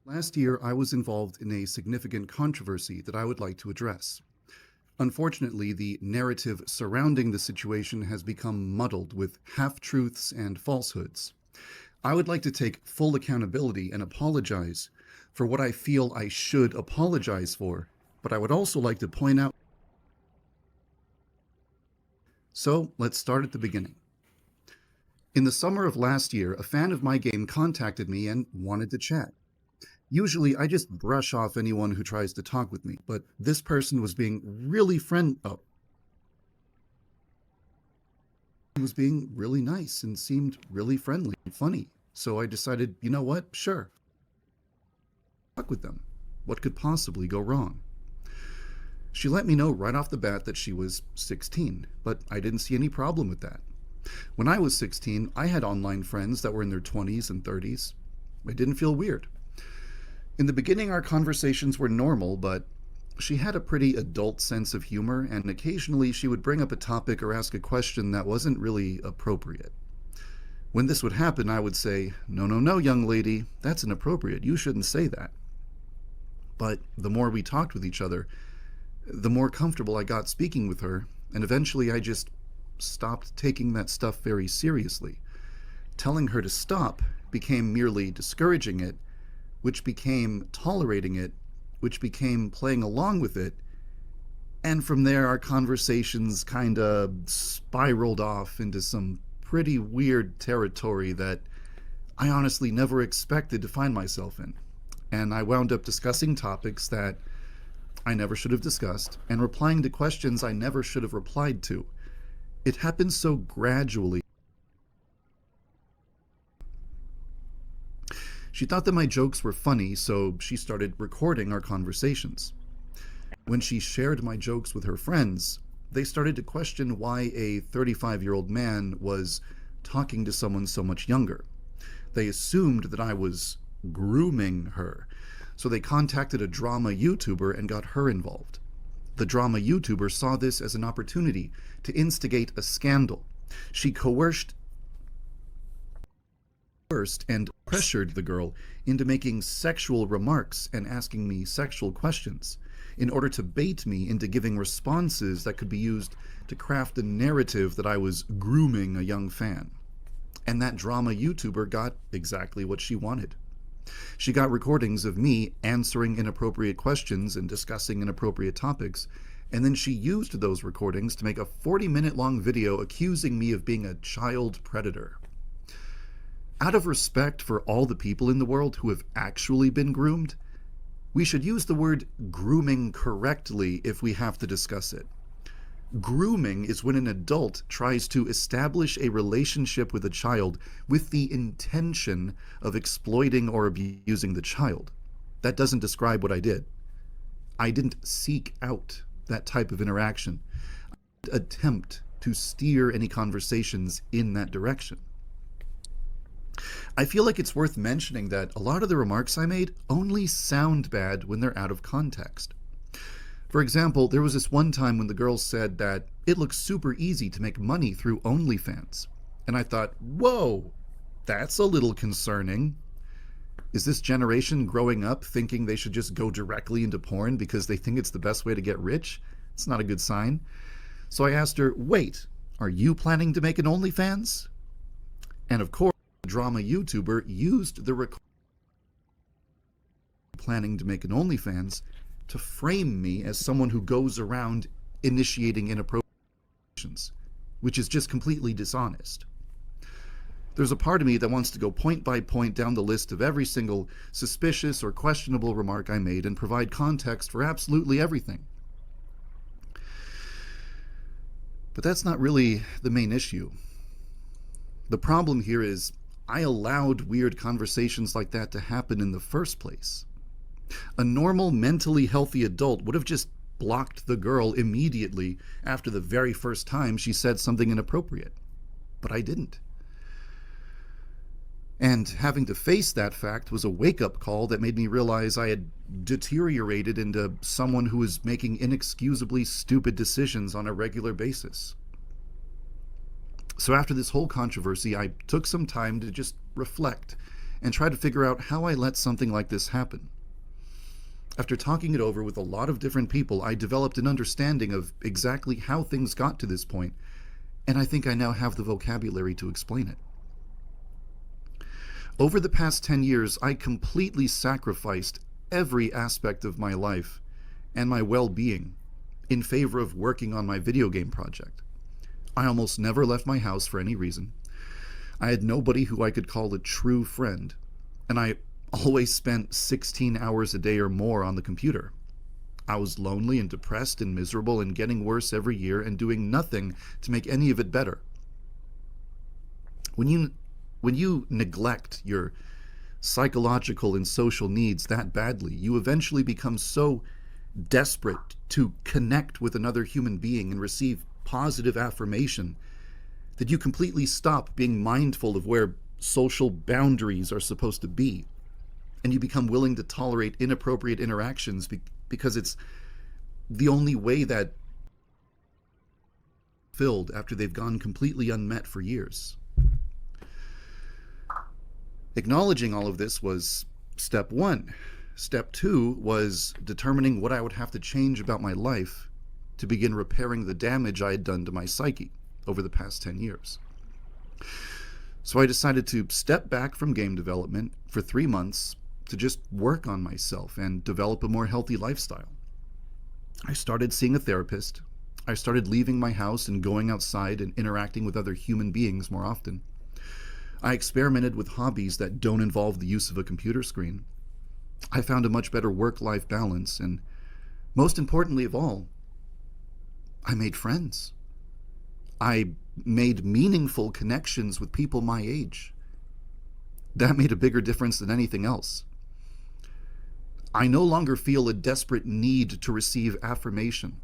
Last year, I was involved in a significant controversy that I would like to address. Unfortunately, the narrative surrounding the situation has become muddled with half-truths and falsehoods. I would like to take full accountability and apologize for what I feel I should apologize for, but I would also like to point out. So, let's start at the beginning. In the summer of last year, a fan of my game contacted me and wanted to chat. Usually, I just brush off anyone who tries to talk with me, but this person was being really he was being really nice and seemed really friendly and funny. So I decided, you know what? Sure. Talk with them. What could possibly go wrong? She let me know right off the bat that she was 16, but I didn't see any problem with that. When I was 16, I had online friends that were in their 20s and 30s. I didn't feel weird. In the beginning, our conversations were normal, but she had a pretty adult sense of humor, and occasionally she would bring up a topic or ask a question that wasn't really appropriate. When this would happen, I would say, "No, no, no, young lady, that's inappropriate. You shouldn't say that." But the more we talked with each other, the more comfortable I got speaking with her, and eventually I just stopped taking that stuff very seriously. Telling her to stop became merely discouraging it, which became tolerating it, which became playing along with it, and from there our conversations kind of spiraled off into some pretty weird territory that I honestly never expected to find myself in. And I wound up discussing topics that I never should have discussed and replying to questions I never should have replied to. It happened so gradually. She thought that my jokes were funny, so she started recording our conversations. When she shared my jokes with her friends, they started to question why a 35-year-old man was talking to someone so much younger. They assumed that I was grooming her, so they contacted a drama YouTuber and got her involved. The drama YouTuber saw this as an opportunity to instigate a scandal. She coerced and pressured the girl into making sexual remarks and asking me sexual questions in order to bait me into giving responses that could be used to craft a narrative that I was grooming a young fan. And that drama YouTuber got exactly what she wanted. She got recordings of me answering inappropriate questions and discussing inappropriate topics, and then she used those recordings to make a 40-minute long video accusing me of being a child predator. Out of respect for all the people in the world who have actually been groomed, we should use the word grooming correctly if we have to discuss it. Grooming is when an adult tries to establish a relationship with a child with the intention of exploiting or abusing the child. That doesn't describe what I did. I didn't seek out that type of interaction. I didn't attempt to steer any conversations in that direction. I feel like it's worth mentioning that a lot of the remarks I made only sound bad when they're out of context. For example, there was this one time when the girl said that it looks super easy to make money through OnlyFans. And I thought, whoa, that's a little concerning. Is this generation growing up thinking they should just go directly into porn because they think it's the best way to get rich? It's not a good sign. So I asked her, wait, are you planning to make an OnlyFans? And of course, the drama YouTuber used the recording planning to make an OnlyFans to frame me as someone who goes around initiating inappropriate actions, which is just completely dishonest. There's a part of me that wants to go point by point down the list of every single suspicious or questionable remark I made and provide context for absolutely everything. But that's not really the main issue. The problem here is I allowed weird conversations like that to happen in the first place. A normal, mentally healthy adult would have just blocked the girl immediately after the very first time she said something inappropriate. But I didn't. And having to face that fact was a wake-up call that made me realize I had deteriorated into someone who was making inexcusably stupid decisions on a regular basis. So after this whole controversy, I took some time to just reflect and try to figure out how I let something like this happen. After talking it over with a lot of different people, I developed an understanding of exactly how things got to this point, and I think I now have the vocabulary to explain it. Over the past 10 years, I completely sacrificed every aspect of my life and my well-being in favor of working on my video game project. I almost never left my house for any reason. I had nobody who I could call a true friend, and I always spent 16 hours a day or more on the computer. I was lonely and depressed and miserable and getting worse every year and doing nothing to make any of it better. When you neglect your psychological and social needs that badly, you eventually become so desperate to connect with another human being and receive positive affirmation that you completely stop being mindful of where social boundaries are supposed to be, and you become willing to tolerate inappropriate interactions because it's the only way that filled after they've gone completely unmet for years. Acknowledging all of this was step one. Step two was determining what I would have to change about my life to begin repairing the damage I had done to my psyche over the past 10 years. So I decided to step back from game development for 3 months to just work on myself and develop a more healthy lifestyle. I started seeing a therapist. I started leaving my house and going outside and interacting with other human beings more often. I experimented with hobbies that don't involve the use of a computer screen. I found a much better work-life balance, and most importantly of all, I made friends. I made meaningful connections with people my age. That made a bigger difference than anything else. I no longer feel a desperate need to receive affirmation.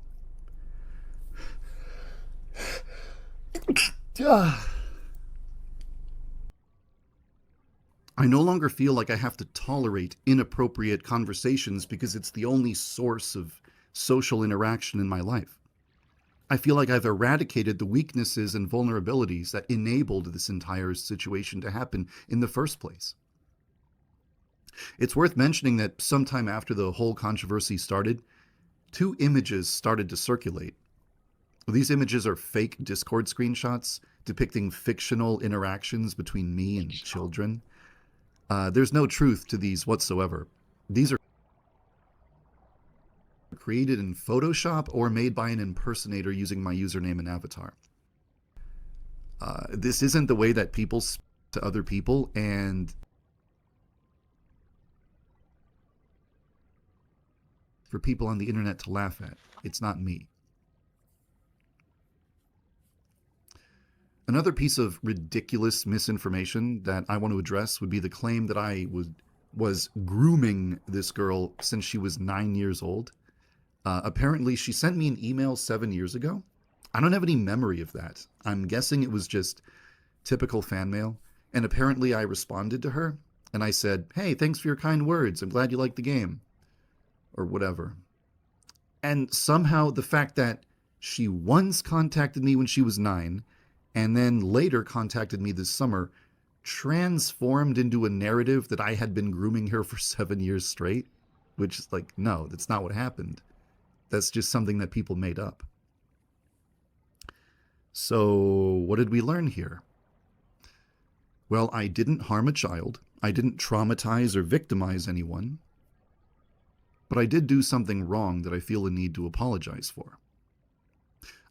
I no longer feel like I have to tolerate inappropriate conversations because it's the only source of social interaction in my life. I feel like I've eradicated the weaknesses and vulnerabilities that enabled this entire situation to happen in the first place. It's worth mentioning that sometime after the whole controversy started, 2 images started to circulate. These images are fake Discord screenshots depicting fictional interactions between me and children. There's no truth to these whatsoever. These are created in Photoshop or made by an impersonator using my username and avatar. This isn't the way that people speak to other people, and for people on the internet to laugh at. It's not me. Another piece of ridiculous misinformation that I want to address would be the claim that I was grooming this girl since she was 9 years old. Apparently, she sent me an email 7 years ago. I don't have any memory of that. I'm guessing it was just typical fan mail. And apparently I responded to her and I said, "Hey, thanks for your kind words. I'm glad you liked the game." Or whatever. And somehow the fact that she once contacted me when she was 9 and then later contacted me this summer transformed into a narrative that I had been grooming her for 7 years straight, which is like, no, that's not what happened. That's just something that people made up. So what did we learn here? Well, I didn't harm a child. I didn't traumatize or victimize anyone. But I did do something wrong that I feel a need to apologize for.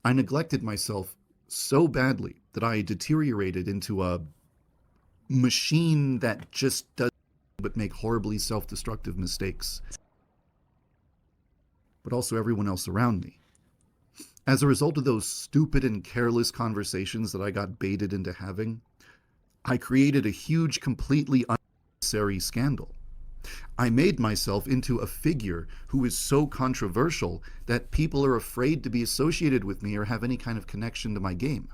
I neglected myself so badly that I deteriorated into a machine that just does but make horribly self-destructive mistakes, but also everyone else around me. As a result of those stupid and careless conversations that I got baited into having, I created a huge, completely unnecessary scandal. I made myself into a figure who is so controversial that people are afraid to be associated with me or have any kind of connection to my game.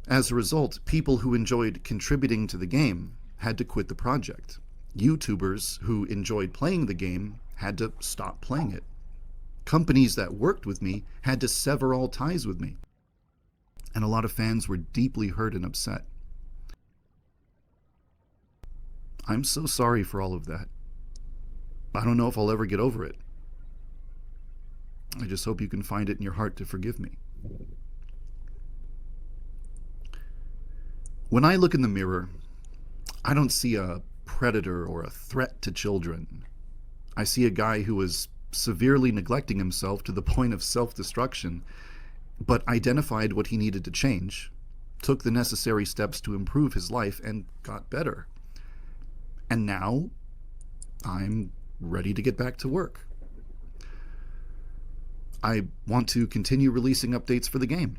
As a result, people who enjoyed contributing to the game had to quit the project. YouTubers who enjoyed playing the game had to stop playing it. Companies that worked with me had to sever all ties with me. And a lot of fans were deeply hurt and upset. I'm so sorry for all of that. I don't know if I'll ever get over it. I just hope you can find it in your heart to forgive me. When I look in the mirror, I don't see a predator or a threat to children. I see a guy who was severely neglecting himself to the point of self-destruction, but identified what he needed to change, took the necessary steps to improve his life, and got better. And now, I'm ready to get back to work. I want to continue releasing updates for the game.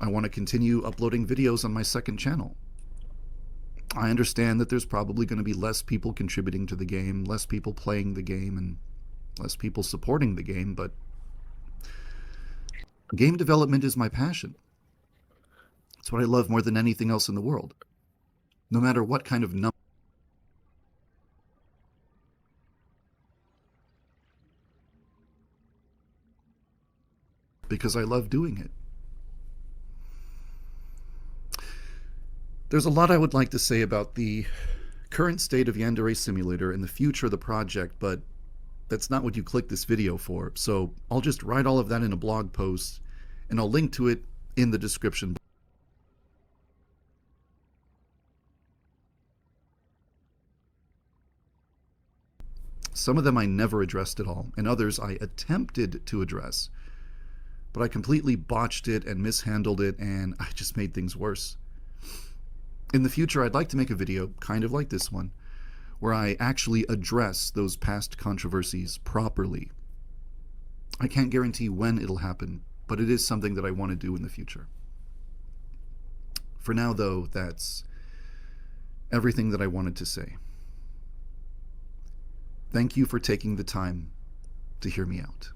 I want to continue uploading videos on my second channel. I understand that there's probably going to be less people contributing to the game, less people playing the game, and less people supporting the game, but game development is my passion. It's what I love more than anything else in the world. No matter what kind of number. Because I love doing it. There's a lot I would like to say about the current state of Yandere Simulator and the future of the project, but that's not what you clicked this video for. So I'll just write all of that in a blog post, and I'll link to it in the description. Some of them I never addressed at all, and others I attempted to address, but I completely botched it and mishandled it, and I just made things worse. In the future, I'd like to make a video, kind of like this one, where I actually address those past controversies properly. I can't guarantee when it'll happen, but it is something that I want to do in the future. For now, though, that's everything that I wanted to say. Thank you for taking the time to hear me out.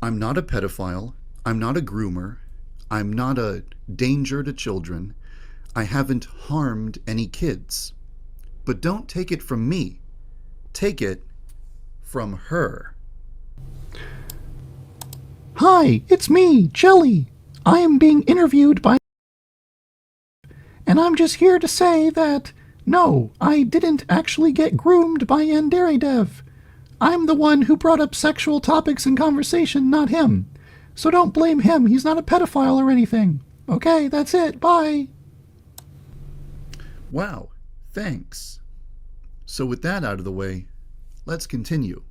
I'm not a pedophile. I'm not a groomer. I'm not a danger to children. I haven't harmed any kids. But don't take it from me. Take it from her. Hi, it's me, Jelly. I am being interviewed by... And I'm just here to say that, no, I didn't actually get groomed by YandereDev. I'm the one who brought up sexual topics in conversation, not him. So don't blame him, he's not a pedophile or anything. Okay, that's it, bye. Wow, thanks. So with that out of the way, let's continue.